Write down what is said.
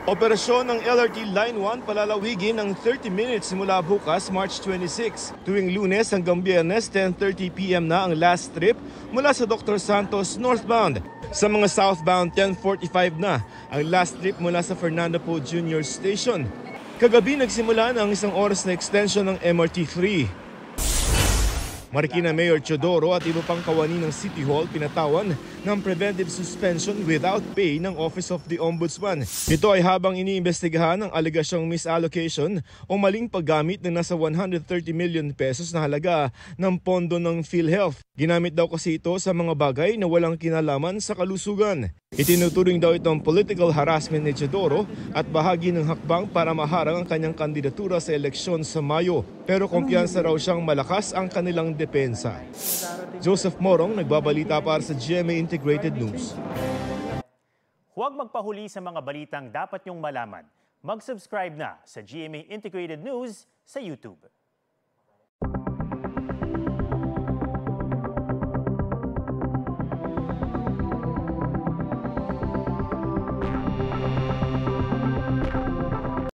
Operasyon ng LRT Line 1 palalawigin ng 30 minutes simula bukas March 26. Tuwing Lunes hanggang Biyernes 10:30 PM na ang last trip mula sa Dr. Santos northbound. Sa mga southbound 10:45 na ang last trip mula sa Fernando Poe Jr. Station. Kagabi nagsimula ng 1 oras na extension ng MRT-3. Marikina Mayor Teodoro at iba pang kawani ng City Hall pinatawan ng preventive suspension without pay ng Office of the Ombudsman. Ito ay habang iniimbestigahan ang alegasyong misallocation o maling paggamit ng nasa 130 million pesos na halaga ng pondo ng PhilHealth. Ginamit daw kasi ito sa mga bagay na walang kinalaman sa kalusugan. Itinuturing daw itong political harassment ni Teodoro at bahagi ng hakbang para maharang ang kanyang kandidatura sa eleksyon sa Mayo. Pero kumpiyansa raw siyang malakas ang kanilang depensa. Joseph Morong, nagbabalita para sa GMA Integrated News. Huwag magpahuli sa mga balitang dapat niyong malaman. Mag-subscribe na sa GMA Integrated News sa YouTube.